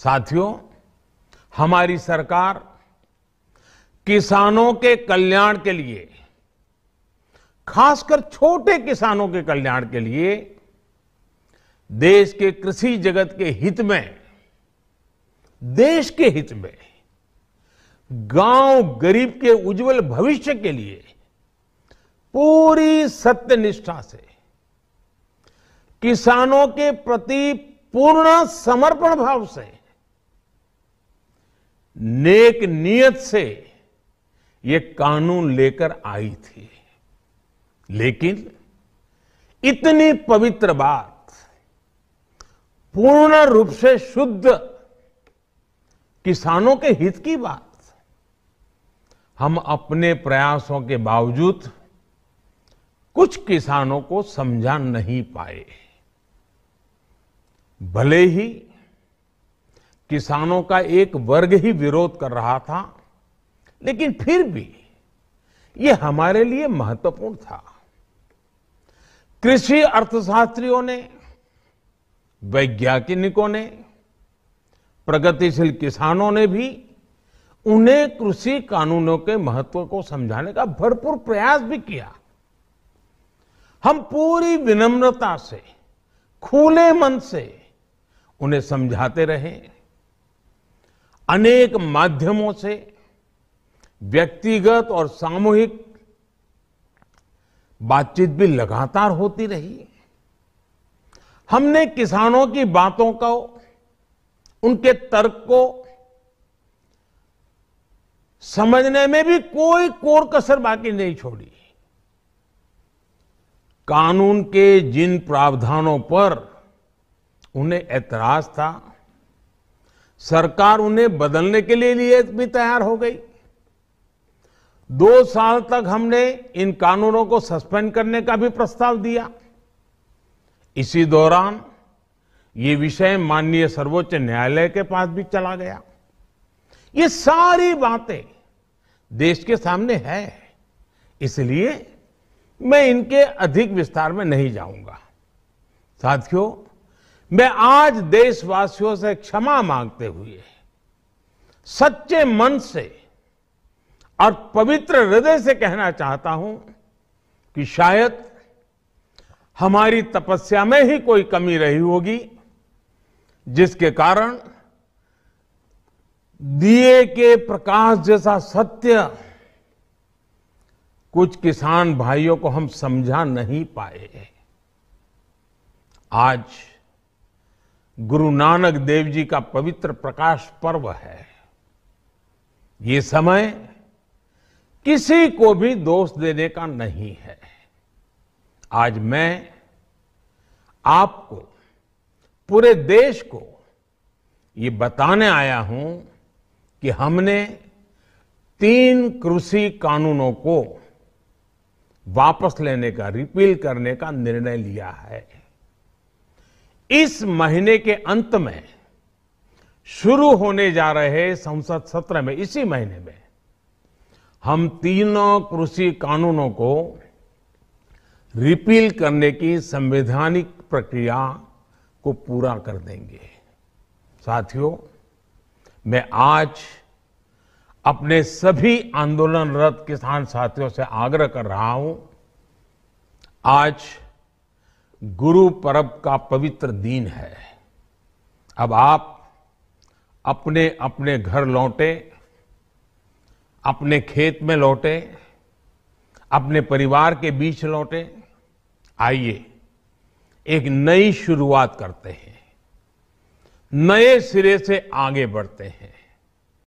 साथियों, हमारी सरकार किसानों के कल्याण के लिए, खासकर छोटे किसानों के कल्याण के लिए देश के कृषि जगत के हित में, देश के हित में, गांव गरीब के उज्जवल भविष्य के लिए पूरी सत्यनिष्ठा से, किसानों के प्रति पूर्ण समर्पण भाव से, नेक नियत से ये कानून लेकर आई थी। लेकिन इतनी पवित्र बात, पूर्ण रूप से शुद्ध किसानों के हित की बात, हम अपने प्रयासों के बावजूद कुछ किसानों को समझा नहीं पाए। भले ही किसानों का एक वर्ग ही विरोध कर रहा था, लेकिन फिर भी ये हमारे लिए महत्वपूर्ण था। कृषि अर्थशास्त्रियों ने, वैज्ञानिकों ने, प्रगतिशील किसानों ने भी उन्हें कृषि कानूनों के महत्व को समझाने का भरपूर प्रयास भी किया। हम पूरी विनम्रता से, खुले मन से उन्हें समझाते रहे। अनेक माध्यमों से व्यक्तिगत और सामूहिक बातचीत भी लगातार होती रही। हमने किसानों की बातों को, उनके तर्क को समझने में भी कोई कोर कसर बाकी नहीं छोड़ी। कानून के जिन प्रावधानों पर उन्हें ऐतराज था, सरकार उन्हें बदलने के लिए भी तैयार हो गई। 2 साल तक हमने इन कानूनों को सस्पेंड करने का भी प्रस्ताव दिया। इसी दौरान ये विषय माननीय सर्वोच्च न्यायालय के पास भी चला गया। ये सारी बातें देश के सामने है, इसलिए मैं इनके अधिक विस्तार में नहीं जाऊंगा। साथियों, मैं आज देशवासियों से क्षमा मांगते हुए सच्चे मन से और पवित्र हृदय से कहना चाहता हूं कि शायद हमारी तपस्या में ही कोई कमी रही होगी, जिसके कारण दिए के प्रकाश जैसा सत्य कुछ किसान भाइयों को हम समझा नहीं पाए। आज गुरु नानक देव जी का पवित्र प्रकाश पर्व है। ये समय किसी को भी दोष देने का नहीं है। आज मैं आपको, पूरे देश को ये बताने आया हूं कि हमने 3 कृषि कानूनों को वापस लेने का, रिपील करने का निर्णय लिया है। इस महीने के अंत में शुरू होने जा रहे संसद सत्र में, इसी महीने में, हम 3 कृषि कानूनों को रिपील करने की संवैधानिक प्रक्रिया को पूरा कर देंगे। साथियों, मैं आज अपने सभी आंदोलनरत किसान साथियों से आग्रह कर रहा हूं, आज गुरु पर्व का पवित्र दिन है। अब आप अपने अपने घर लौटे, अपने खेत में लौटे, अपने परिवार के बीच लौटे। आइए एक नई शुरुआत करते हैं, नए सिरे से आगे बढ़ते हैं।